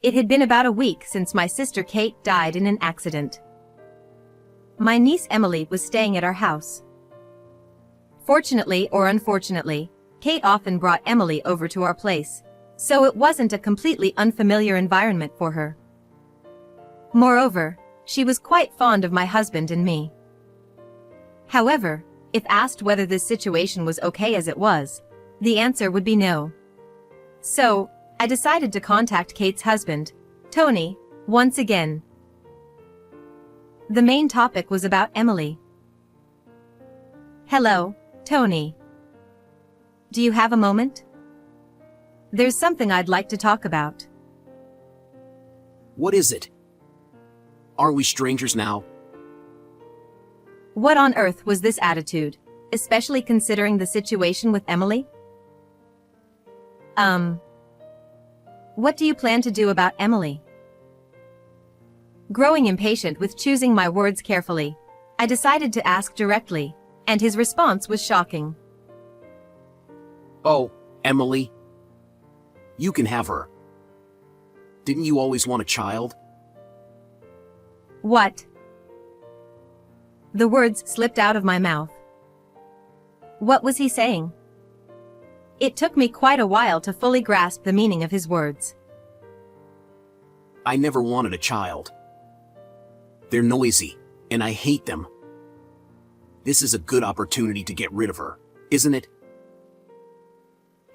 It had been about a week since my sister Kate died in an accident. My niece Emily was staying at our house. Fortunately or unfortunately, Kate often brought Emily over to our place, so it wasn't a completely unfamiliar environment for her. Moreover, she was quite fond of my husband and me. However, if asked whether this situation was okay as it was, the answer would be no. So, I decided to contact Kate's husband, Tony, once again. The main topic was about Emily. "Hello, Tony. Do you have a moment? There's something I'd like to talk about." What is it? Are we strangers now? What on earth was this attitude, especially considering the situation with Emily? What do you plan to do about Emily? Growing impatient with choosing my words carefully, I decided to ask directly, and his response was shocking. Oh, Emily. You can have her. Didn't you always want a child? What? The words slipped out of my mouth. What was he saying? It took me quite a while to fully grasp the meaning of his words. I never wanted a child. They're noisy, and I hate them. This is a good opportunity to get rid of her, isn't it?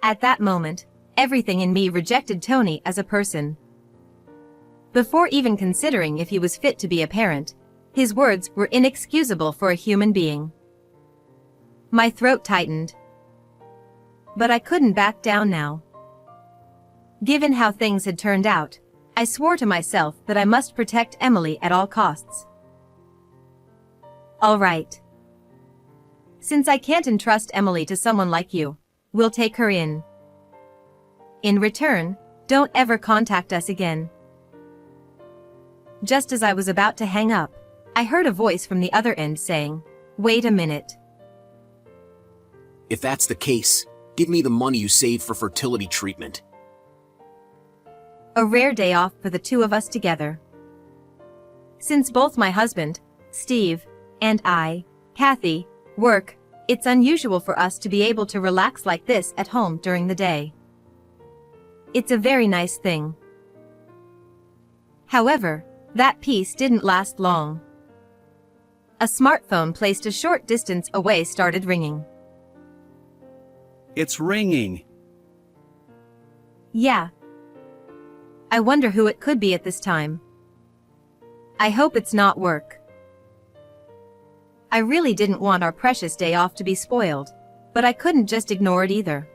At that moment, everything in me rejected Tony as a person. Before even considering if he was fit to be a parent, his words were inexcusable for a human being. My throat tightened. But I couldn't back down now. Given how things had turned out, I swore to myself that I must protect Emily at all costs. All right. Since I can't entrust Emily to someone like you, we'll take her in. In return, don't ever contact us again. Just as I was about to hang up, I heard a voice from the other end saying, "Wait a minute." If that's the case, give me the money you saved for fertility treatment. A rare day off for the two of us together. Since both my husband, Steve, and I, Kathy, work, it's unusual for us to be able to relax like this at home during the day. It's a very nice thing. However, that peace didn't last long. A smartphone placed a short distance away started ringing. It's ringing. Yeah. I wonder who it could be at this time. I hope it's not work. I really didn't want our precious day off to be spoiled, but I couldn't just ignore it either.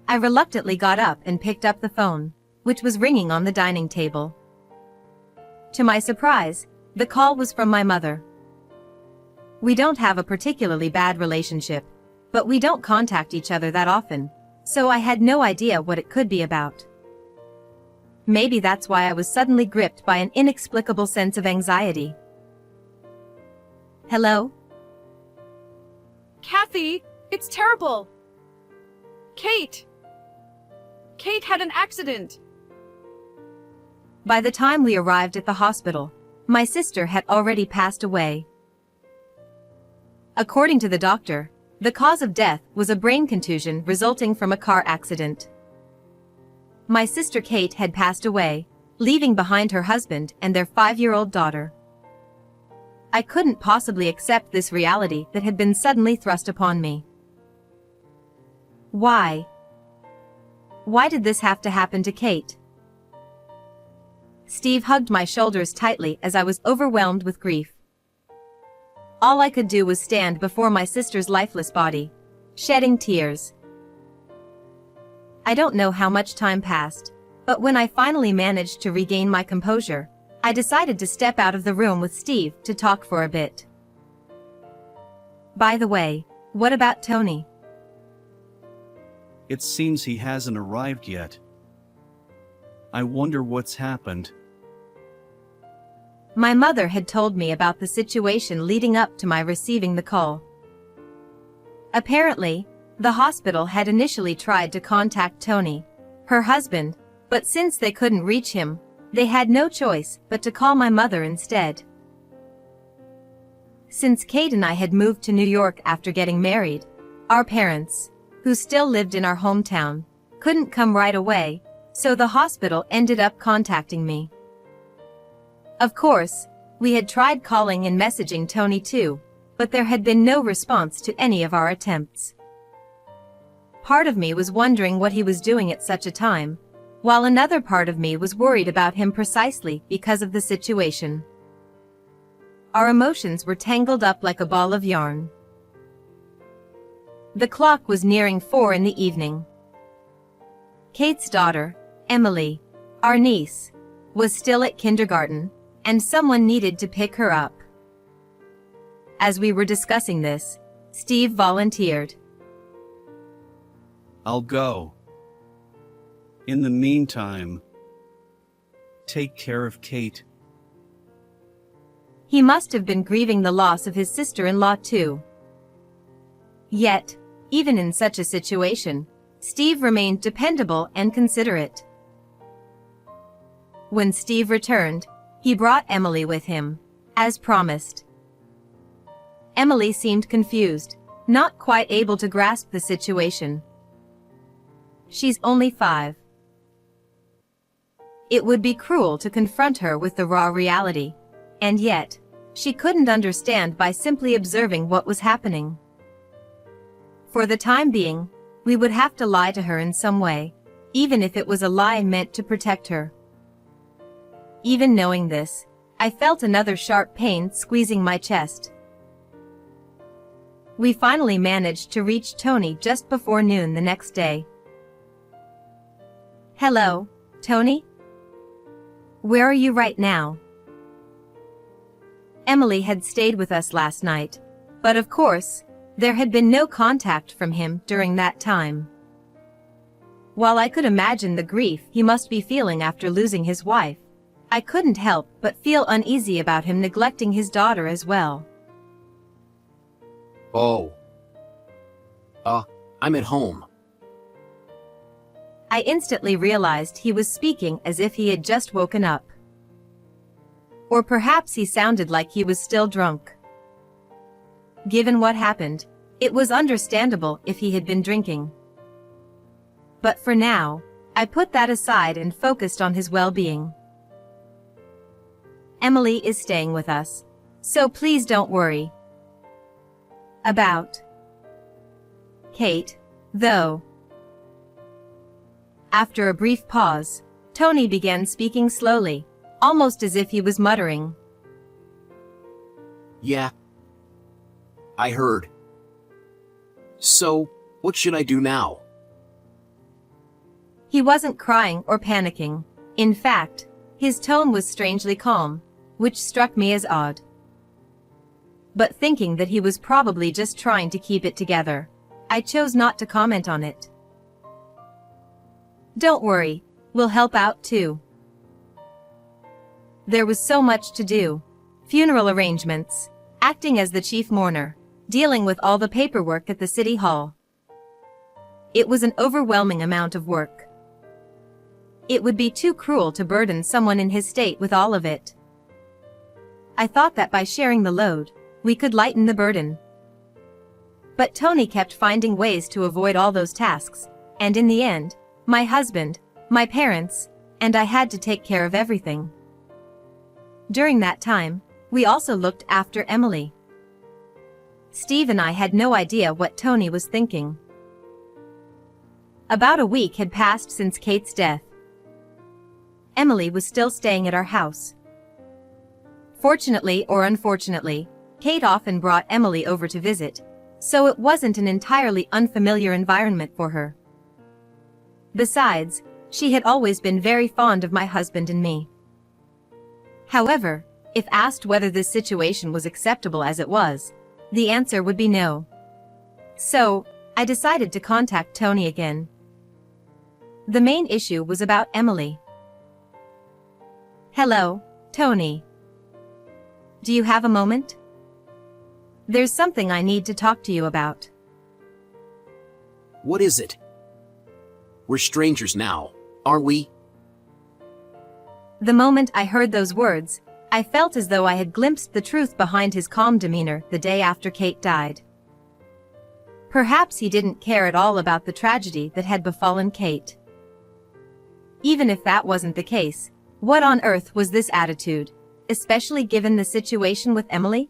I reluctantly got up and picked up the phone, which was ringing on the dining table. To my surprise, the call was from my mother. We don't have a particularly bad relationship, but we don't contact each other that often, so I had no idea what it could be about. Maybe that's why I was suddenly gripped by an inexplicable sense of anxiety. Hello? Kathy, it's terrible. Kate had an accident. By the time we arrived at the hospital, my sister had already passed away. According to the doctor, the cause of death was a brain contusion resulting from a car accident. My sister Kate had passed away, leaving behind her husband and their 5-year-old daughter. I couldn't possibly accept this reality that had been suddenly thrust upon me. Why? Why did this have to happen to Kate? Steve hugged my shoulders tightly as I was overwhelmed with grief. All I could do was stand before my sister's lifeless body, shedding tears. I don't know how much time passed, but when I finally managed to regain my composure, I decided to step out of the room with Steve to talk for a bit. By the way, what about Tony? It seems he hasn't arrived yet. I wonder what's happened. My mother had told me about the situation leading up to my receiving the call. Apparently, the hospital had initially tried to contact Tony, her husband, But since they couldn't reach him, they had no choice but to call my mother instead. Since Kate and I had moved to New York after getting married, our parents, who still lived in our hometown, couldn't come right away, so the hospital ended up contacting me. Of course, we had tried calling and messaging Tony too, but there had been no response to any of our attempts. Part of me was wondering what he was doing at such a time, while another part of me was worried about him precisely because of the situation. Our emotions were tangled up like a ball of yarn. The clock was nearing 4 in the evening. Kate's daughter, Emily, our niece, was still at kindergarten, and someone needed to pick her up. As we were discussing this, Steve volunteered. I'll go. In the meantime, take care of Kate. He must have been grieving the loss of his sister-in-law too. Yet, even in such a situation, Steve remained dependable and considerate. When Steve returned, he brought Emily with him, as promised. Emily seemed confused, not quite able to grasp the situation. She's only 5. It would be cruel to confront her with the raw reality, and yet, she couldn't understand by simply observing what was happening. For the time being, we would have to lie to her in some way, even if it was a lie meant to protect her. Even knowing this, I felt another sharp pain squeezing my chest. We finally managed to reach Tony just before noon the next day. "Hello, Tony? Where are you right now?" Emily had stayed with us last night, but of course, there had been no contact from him during that time. While I could imagine the grief he must be feeling after losing his wife, I couldn't help but feel uneasy about him neglecting his daughter as well. Oh. I'm at home. I instantly realized he was speaking as if he had just woken up. Or perhaps he sounded like he was still drunk. Given what happened, it was understandable if he had been drinking. But for now, I put that aside and focused on his well-being. Emily is staying with us, so please don't worry about Kate, though. After a brief pause, Tony began speaking slowly, almost as if he was muttering. Yeah. I heard. So, what should I do now? He wasn't crying or panicking. In fact, his tone was strangely calm, which struck me as odd. But thinking that he was probably just trying to keep it together, I chose not to comment on it. "Don't worry, we'll help out too." There was so much to do. Funeral arrangements, acting as the chief mourner, dealing with all the paperwork at the city hall. It was an overwhelming amount of work. It would be too cruel to burden someone in his state with all of it. I thought that by sharing the load, we could lighten the burden. But Tony kept finding ways to avoid all those tasks, and in the end, my husband, my parents, and I had to take care of everything. During that time, we also looked after Emily. Steve and I had no idea what Tony was thinking. About a week had passed since Kate's death. Emily was still staying at our house. Fortunately or unfortunately, Kate often brought Emily over to visit, so it wasn't an entirely unfamiliar environment for her. Besides, she had always been very fond of my husband and me. However, if asked whether this situation was acceptable as it was, the answer would be no. So, I decided to contact Tony again. The main issue was about Emily. "Hello, Tony. Do you have a moment? There's something I need to talk to you about." What is it? We're strangers now, aren't we? The moment I heard those words, I felt as though I had glimpsed the truth behind his calm demeanor the day after Kate died. Perhaps he didn't care at all about the tragedy that had befallen Kate. Even if that wasn't the case, what on earth was this attitude, especially given the situation with Emily?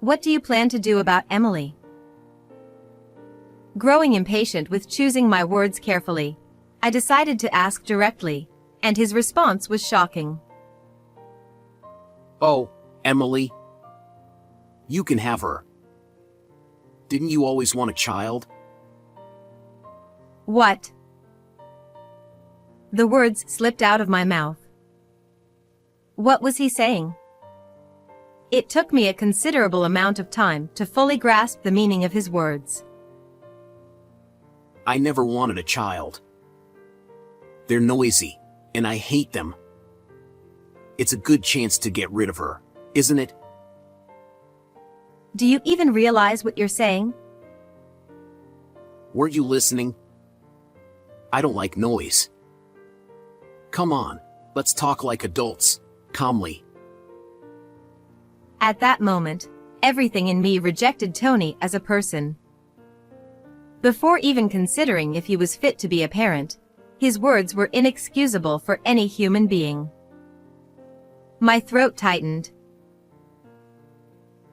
What do you plan to do about Emily? Growing impatient with choosing my words carefully, I decided to ask directly, and his response was shocking. Oh, Emily. You can have her. Didn't you always want a child? What? The words slipped out of my mouth. What was he saying? It took me a considerable amount of time to fully grasp the meaning of his words. I never wanted a child. They're noisy, and I hate them. It's a good chance to get rid of her, isn't it? Do you even realize what you're saying? Were you listening? I don't like noise. Come on, let's talk like adults, calmly. At that moment, everything in me rejected Tony as a person. Before even considering if he was fit to be a parent, his words were inexcusable for any human being. My throat tightened.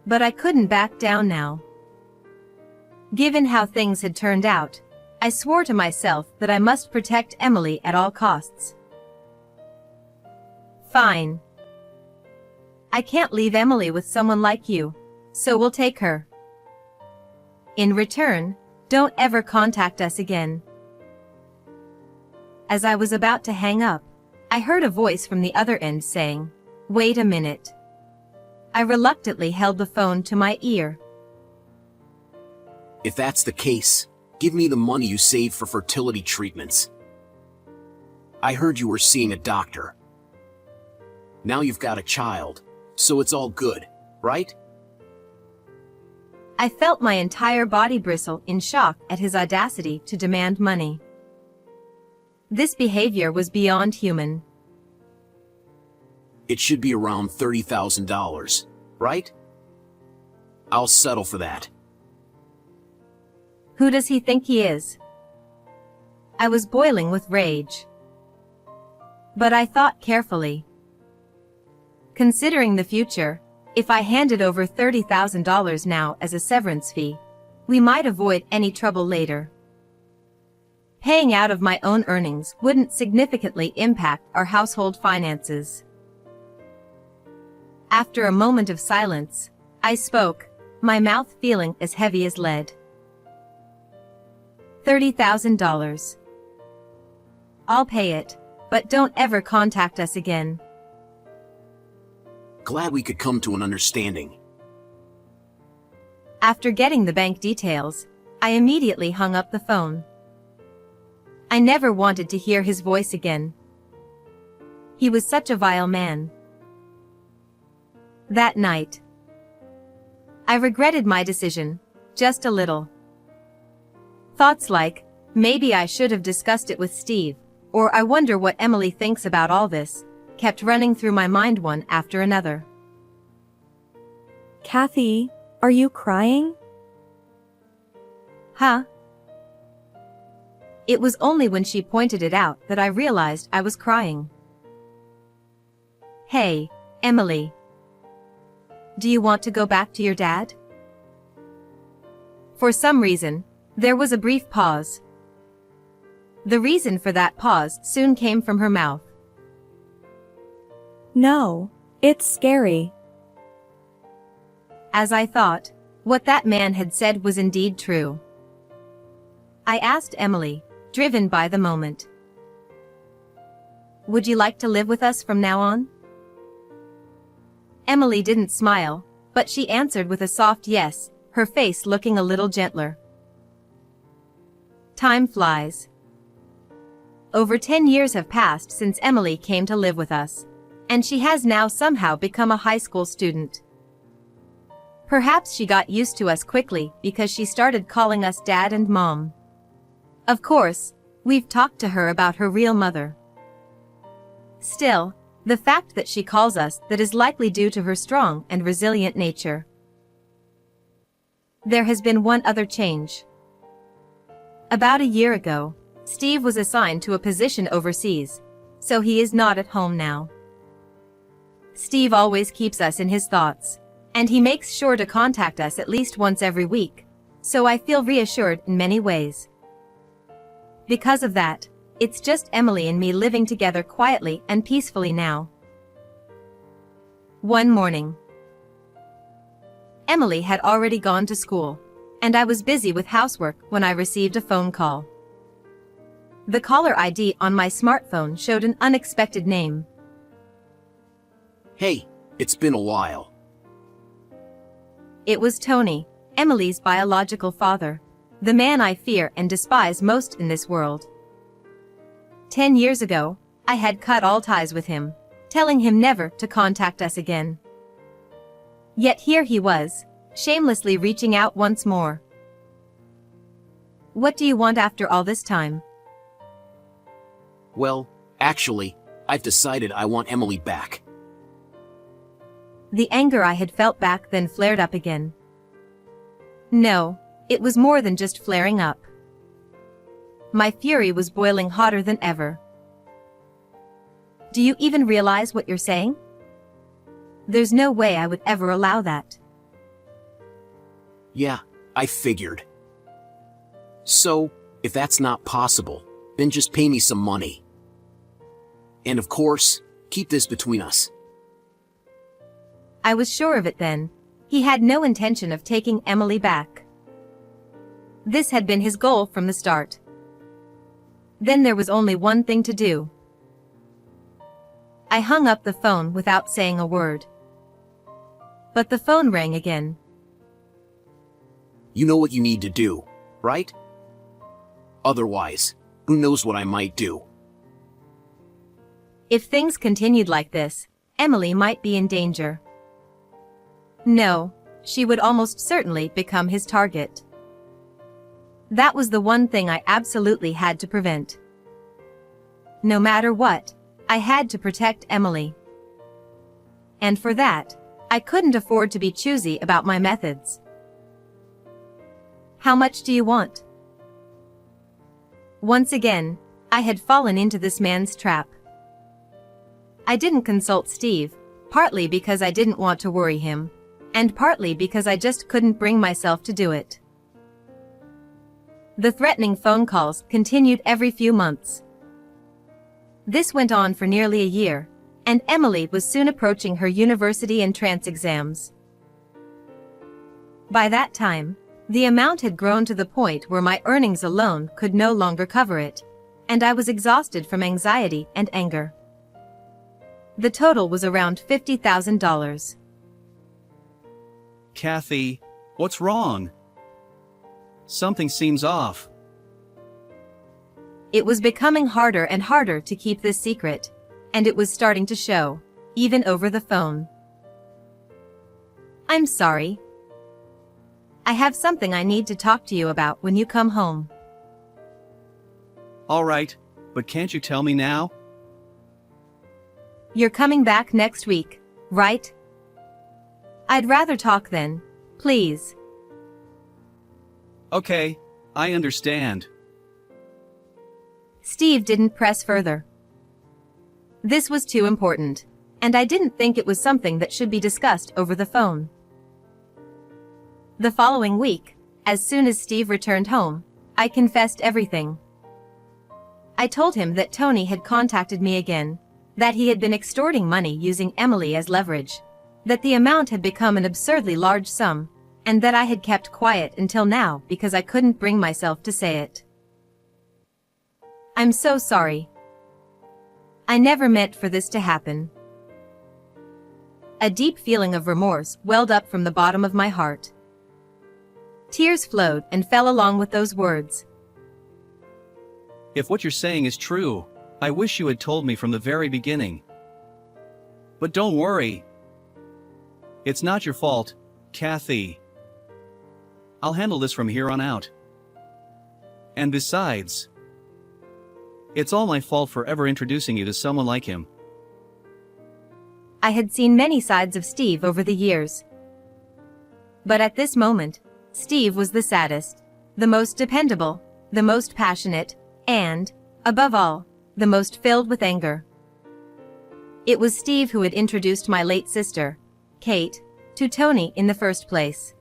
But I couldn't back down now. Given how things had turned out, I swore to myself that I must protect Emily at all costs. Fine. I can't leave Emily with someone like you, so we'll take her. In return, don't ever contact us again. As I was about to hang up, I heard a voice from the other end saying, "Wait a minute." I reluctantly held the phone to my ear. If that's the case, give me the money you saved for fertility treatments. I heard you were seeing a doctor. Now you've got a child, so it's all good, right? I felt my entire body bristle in shock at his audacity to demand money. This behavior was beyond human. It should be around $30,000, right? I'll settle for that. Who does he think he is? I was boiling with rage. But I thought carefully. Considering the future, if I handed over $30,000 now as a severance fee, we might avoid any trouble later. Paying out of my own earnings wouldn't significantly impact our household finances. After a moment of silence, I spoke, my mouth feeling as heavy as lead. $30,000. I'll pay it, but don't ever contact us again. Glad we could come to an understanding. After getting the bank details, I immediately hung up the phone. I never wanted to hear his voice again. He was such a vile man. That night, I regretted my decision, just a little. Thoughts like, maybe I should have discussed it with Steve, or I wonder what Emily thinks about all this, kept running through my mind one after another. Kathy, are you crying? Huh? It was only when she pointed it out that I realized I was crying. Hey, Emily. Do you want to go back to your dad? For some reason, there was a brief pause. The reason for that pause soon came from her mouth. No, it's scary. As I thought, what that man had said was indeed true. I asked Emily, driven by the moment. Would you like to live with us from now on? Emily didn't smile, but she answered with a soft yes, her face looking a little gentler. Time flies. Over 10 years have passed since Emily came to live with us, and she has now somehow become a high school student. Perhaps she got used to us quickly because she started calling us Dad and Mom. Of course, we've talked to her about her real mother. Still, the fact that she calls us that is likely due to her strong and resilient nature. There has been one other change. About a year ago, Steve was assigned to a position overseas, so he is not at home now. Steve always keeps us in his thoughts, and he makes sure to contact us at least once every week, so I feel reassured in many ways. Because of that, it's just Emily and me living together quietly and peacefully now. One morning, Emily had already gone to school, and I was busy with housework when I received a phone call. The caller ID on my smartphone showed an unexpected name. Hey, it's been a while. It was Tony, Emily's biological father, the man I fear and despise most in this world. 10 years ago, I had cut all ties with him, telling him never to contact us again. Yet here he was, shamelessly reaching out once more. What do you want after all this time? Well, actually, I've decided I want Emily back. The anger I had felt back then flared up again. No, it was more than just flaring up. My fury was boiling hotter than ever. Do you even realize what you're saying? There's no way I would ever allow that. Yeah, I figured. So, if that's not possible, then just pay me some money. And of course, keep this between us. I was sure of it then. He had no intention of taking Emily back. This had been his goal from the start. Then there was only one thing to do. I hung up the phone without saying a word. But the phone rang again. You know what you need to do, right? Otherwise, who knows what I might do. If things continued like this, Emily might be in danger. No, she would almost certainly become his target. That was the one thing I absolutely had to prevent. No matter what, I had to protect Emily. And for that, I couldn't afford to be choosy about my methods. How much do you want? Once again, I had fallen into this man's trap. I didn't consult Steve, partly because I didn't want to worry him, and partly because I just couldn't bring myself to do it. The threatening phone calls continued every few months. This went on for nearly a year, and Emily was soon approaching her university entrance exams. By that time, the amount had grown to the point where my earnings alone could no longer cover it, and I was exhausted from anxiety and anger. The total was around $50,000. Kathy, what's wrong? Something seems off. It was becoming harder and harder to keep this secret, and it was starting to show, even over the phone. I'm sorry. I have something I need to talk to you about when you come home. All right, but can't you tell me now? You're coming back next week, right? I'd rather talk then, please. Okay, I understand. Steve didn't press further. This was too important, and I didn't think it was something that should be discussed over the phone. The following week, as soon as Steve returned home, I confessed everything. I told him that Tony had contacted me again, that he had been extorting money using Emily as leverage, that the amount had become an absurdly large sum, and that I had kept quiet until now because I couldn't bring myself to say it. I'm so sorry. I never meant for this to happen. A deep feeling of remorse welled up from the bottom of my heart. Tears flowed and fell along with those words. If what you're saying is true, I wish you had told me from the very beginning. But don't worry. It's not your fault, Kathy. I'll handle this from here on out. And besides, it's all my fault for ever introducing you to someone like him. I had seen many sides of Steve over the years. But at this moment, Steve was the saddest, the most dependable, the most passionate, and, above all, the most filled with anger. It was Steve who had introduced my late sister, Kate, to Tony in the first place.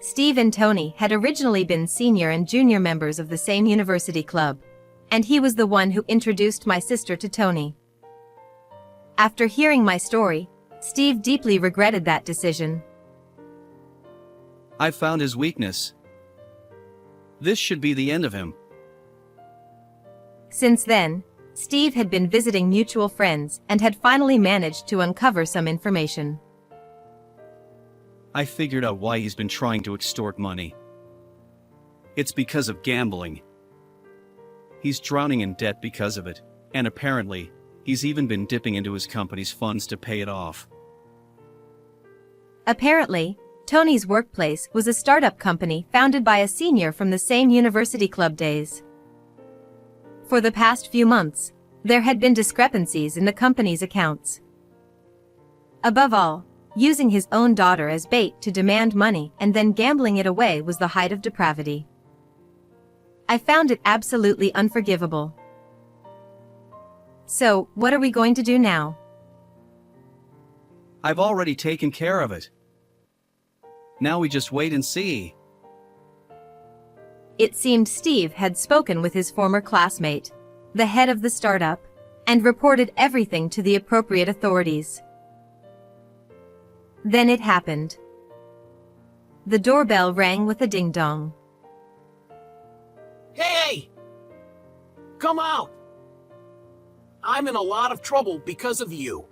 Steve and Tony had originally been senior and junior members of the same university club, and he was the one who introduced my sister to Tony. After hearing my story, Steve deeply regretted that decision. I found his weakness. This should be the end of him. Since then, Steve had been visiting mutual friends and had finally managed to uncover some information. I figured out why he's been trying to extort money. It's because of gambling. He's drowning in debt because of it, and apparently, he's even been dipping into his company's funds to pay it off. Apparently, Tony's workplace was a startup company founded by a senior from the same university club days. For the past few months, there had been discrepancies in the company's accounts. Above all, using his own daughter as bait to demand money and then gambling it away was the height of depravity. I found it absolutely unforgivable. So, what are we going to do now? I've already taken care of it. Now we just wait and see. It seemed Steve had spoken with his former classmate, the head of the startup, and reported everything to the appropriate authorities. Then it happened. The doorbell rang with a ding-dong. Hey! Come out! I'm in a lot of trouble because of you.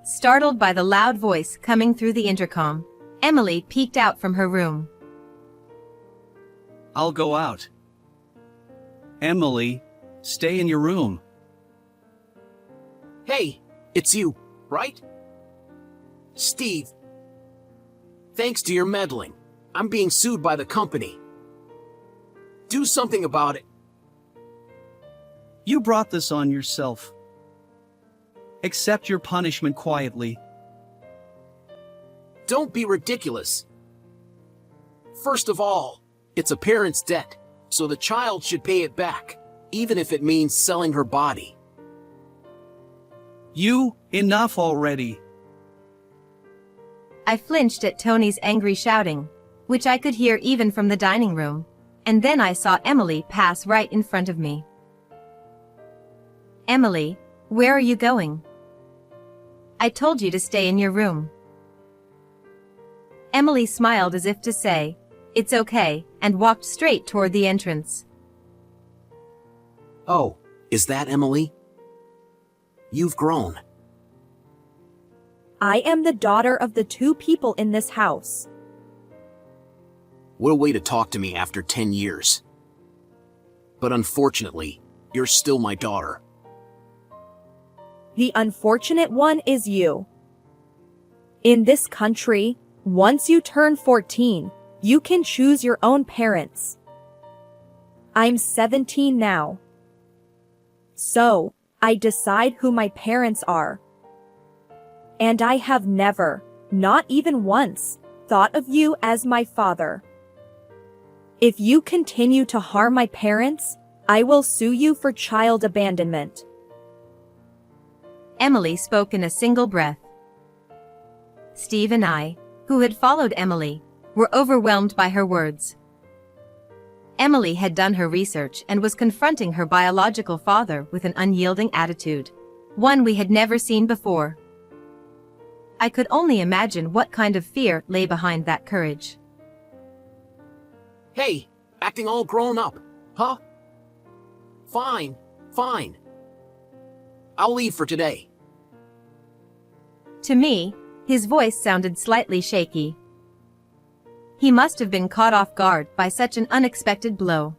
Startled by the loud voice coming through the intercom, Emily peeked out from her room. I'll go out. Emily, stay in your room. Hey, it's you, right? Steve. Thanks to your meddling, I'm being sued by the company. Do something about it. You brought this on yourself. Accept your punishment quietly. Don't be ridiculous. First of all, it's a parent's debt, so the child should pay it back, even if it means selling her body. Enough already. I flinched at Tony's angry shouting, which I could hear even from the dining room, and then I saw Emily pass right in front of me. Emily, where are you going? I told you to stay in your room. Emily smiled as if to say, "It's okay," and walked straight toward the entrance. Oh, is that Emily? You've grown. I am the daughter of the two people in this house. What a way to talk to me after 10 years. But unfortunately, you're still my daughter. The unfortunate one is you. In this country, once you turn 14, you can choose your own parents. I'm 17 now. So, I decide who my parents are. And I have never, not even once, thought of you as my father. If you continue to harm my parents, I will sue you for child abandonment. Emily spoke in a single breath. Steve and I, who had followed Emily, were overwhelmed by her words. Emily had done her research and was confronting her biological father with an unyielding attitude, one we had never seen before. I could only imagine what kind of fear lay behind that courage. Hey, acting all grown up, huh? Fine, fine. I'll leave for today. To me, his voice sounded slightly shaky. He must have been caught off guard by such an unexpected blow.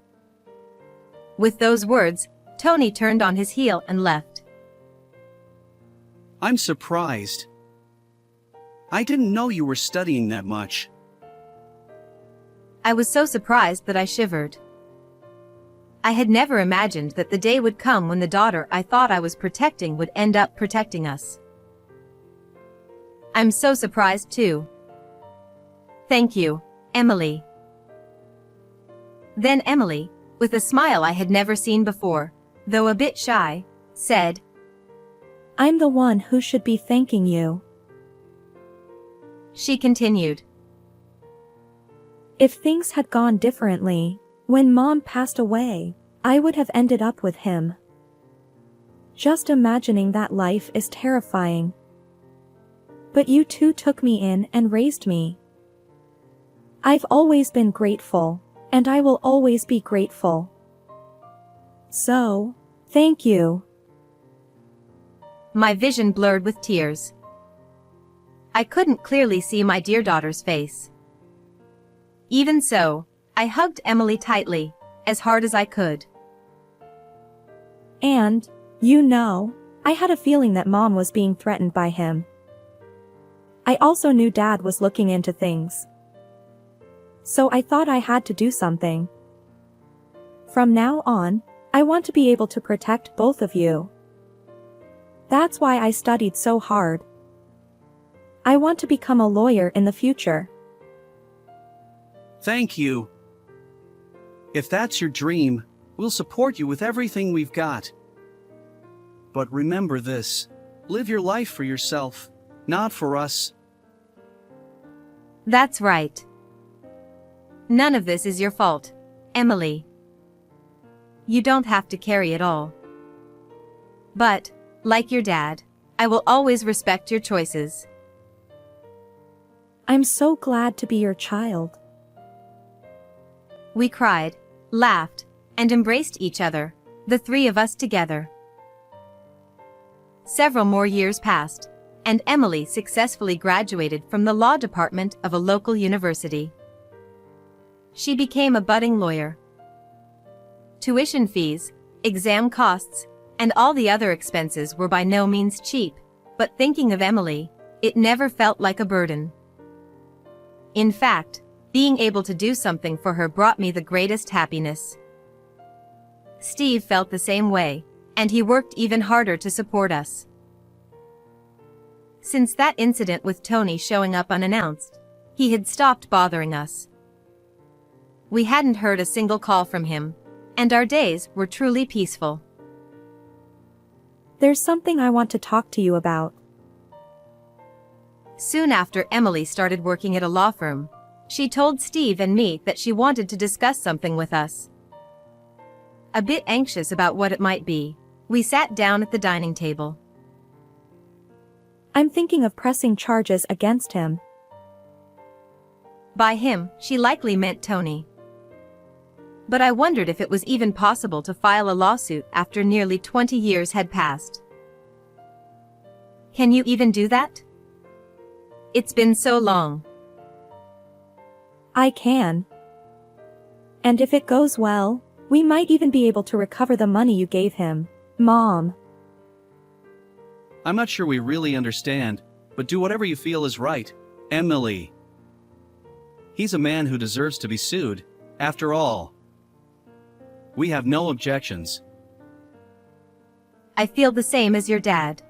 With those words, Tony turned on his heel and left. I'm surprised. I didn't know you were studying that much. I was so surprised that I shivered. I had never imagined that the day would come when the daughter I thought I was protecting would end up protecting us. I'm so surprised too. Thank you, Emily. Then Emily, with a smile I had never seen before, though a bit shy, said, I'm the one who should be thanking you. She continued, If things had gone differently, when Mom passed away, I would have ended up with him. Just imagining that life is terrifying. But you two took me in and raised me. I've always been grateful, and I will always be grateful. So, thank you. My vision blurred with tears. I couldn't clearly see my dear daughter's face. Even so, I hugged Emily tightly, as hard as I could. And, you know, I had a feeling that Mom was being threatened by him. I also knew Dad was looking into things. So I thought I had to do something. From now on, I want to be able to protect both of you. That's why I studied so hard. I want to become a lawyer in the future. Thank you. If that's your dream, we'll support you with everything we've got. But remember this, live your life for yourself, not for us. That's right. None of this is your fault, Emily. You don't have to carry it all. But, like your dad, I will always respect your choices. I'm so glad to be your child. We cried, laughed, and embraced each other, the three of us together. Several more years passed, and Emily successfully graduated from the law department of a local university. She became a budding lawyer. Tuition fees, exam costs, and all the other expenses were by no means cheap, but thinking of Emily, it never felt like a burden. In fact, being able to do something for her brought me the greatest happiness. Steve felt the same way, and he worked even harder to support us. Since that incident with Tony showing up unannounced, he had stopped bothering us. We hadn't heard a single call from him, and our days were truly peaceful. There's something I want to talk to you about. Soon after Emily started working at a law firm, she told Steve and me that she wanted to discuss something with us. A bit anxious about what it might be, we sat down at the dining table. I'm thinking of pressing charges against him. By him, she likely meant Tony. But I wondered if it was even possible to file a lawsuit after nearly 20 years had passed. Can you even do that? It's been so long. I can. And if it goes well, we might even be able to recover the money you gave him, Mom. I'm not sure we really understand, but do whatever you feel is right, Emily. He's a man who deserves to be sued, after all. We have no objections. I feel the same as your dad.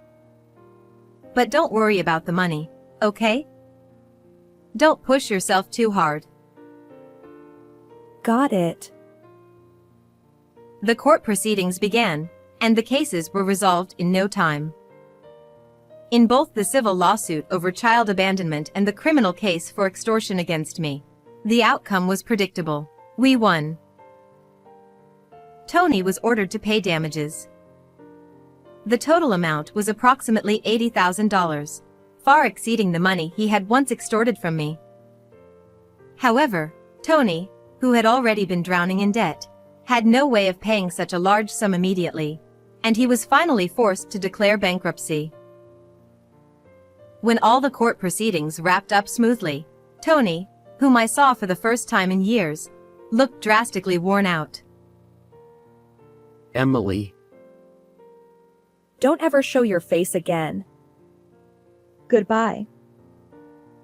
But don't worry about the money, okay? Don't push yourself too hard. Got it. The court proceedings began, and the cases were resolved in no time. In both the civil lawsuit over child abandonment and the criminal case for extortion against me, the outcome was predictable. We won. Tony was ordered to pay damages. The total amount was approximately $80,000, far exceeding the money he had once extorted from me. However, Tony, who had already been drowning in debt, had no way of paying such a large sum immediately, and he was finally forced to declare bankruptcy. When all the court proceedings wrapped up smoothly, Tony, whom I saw for the first time in years, looked drastically worn out. Emily, Don't ever show your face again. Goodbye.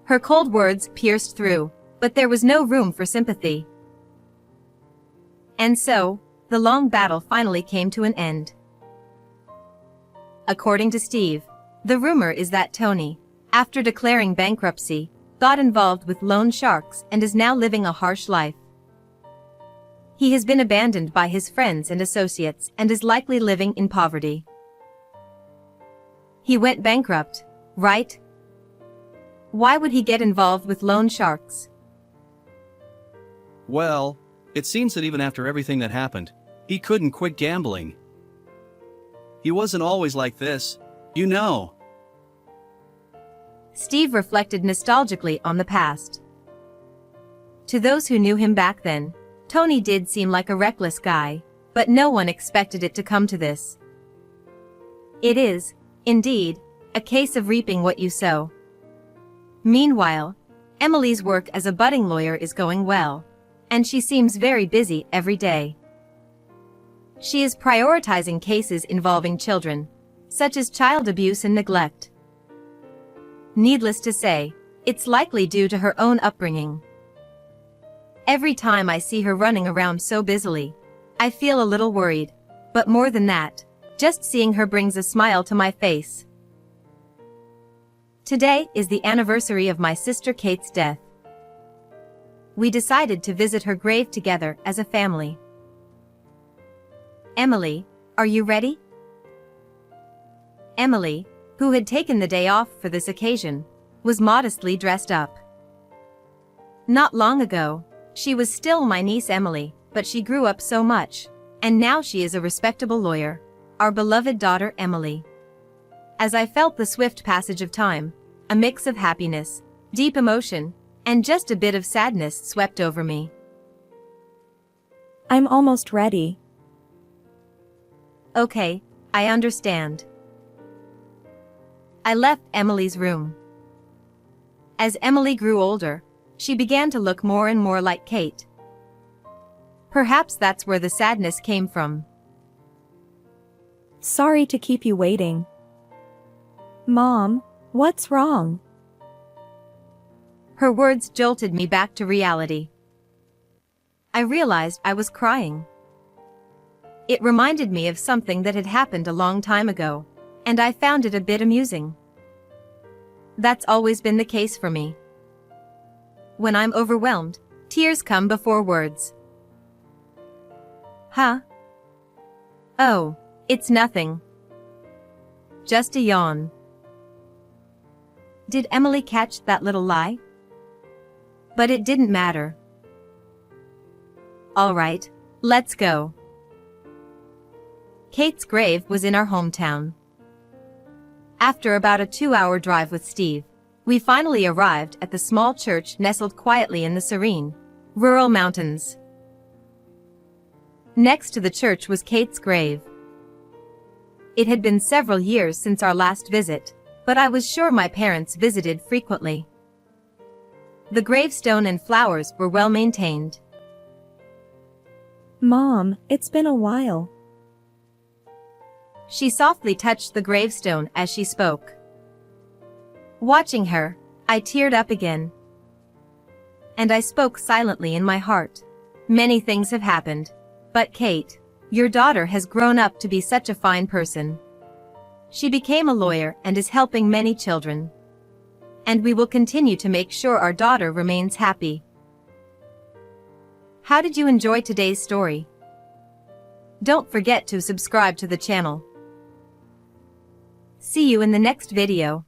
Her cold words pierced through, but there was no room for sympathy. And so, the long battle finally came to an end. According to Steve, the rumor is that Tony, after declaring bankruptcy, got involved with loan sharks and is now living a harsh life. He has been abandoned by his friends and associates and is likely living in poverty. He went bankrupt, right? Why would he get involved with loan sharks? Well, it seems that even after everything that happened, he couldn't quit gambling. He wasn't always like this, you know. Steve reflected nostalgically on the past. To those who knew him back then, Tony did seem like a reckless guy, but no one expected it to come to this. It is, indeed, a case of reaping what you sow. Meanwhile, Emily's work as a budding lawyer is going well, and she seems very busy every day. She is prioritizing cases involving children, such as child abuse and neglect. Needless to say, it's likely due to her own upbringing. Every time I see her running around so busily, I feel a little worried, but more than that, just seeing her brings a smile to my face. Today is the anniversary of my sister Kate's death. We decided to visit her grave together as a family. Emily, are you ready? Emily, who had taken the day off for this occasion, was modestly dressed up. Not long ago, she was still my niece Emily, but she grew up so much, and now she is a respectable lawyer, our beloved daughter Emily. As I felt the swift passage of time, a mix of happiness, deep emotion, and just a bit of sadness swept over me. I'm almost ready. Okay, I understand. I left Emily's room. As Emily grew older, she began to look more and more like Kate. Perhaps that's where the sadness came from. Sorry to keep you waiting. Mom, what's wrong? Her words jolted me back to reality. I realized I was crying. It reminded me of something that had happened a long time ago, and I found it a bit amusing. That's always been the case for me. When I'm overwhelmed, tears come before words. Huh? Oh, it's nothing. Just a yawn. Did Emily catch that little lie? But it didn't matter. All right, let's go. Kate's grave was in our hometown. After about a 2-hour drive with Steve, we finally arrived at the small church nestled quietly in the serene, rural mountains. Next to the church was Kate's grave. It had been several years since our last visit, but I was sure my parents visited frequently. The gravestone and flowers were well maintained. Mom, it's been a while. She softly touched the gravestone as she spoke. Watching her, I teared up again. And I spoke silently in my heart. Many things have happened, but Kate, your daughter has grown up to be such a fine person. She became a lawyer and is helping many children. And we will continue to make sure our daughter remains happy. How did you enjoy today's story? Don't forget to subscribe to the channel. See you in the next video.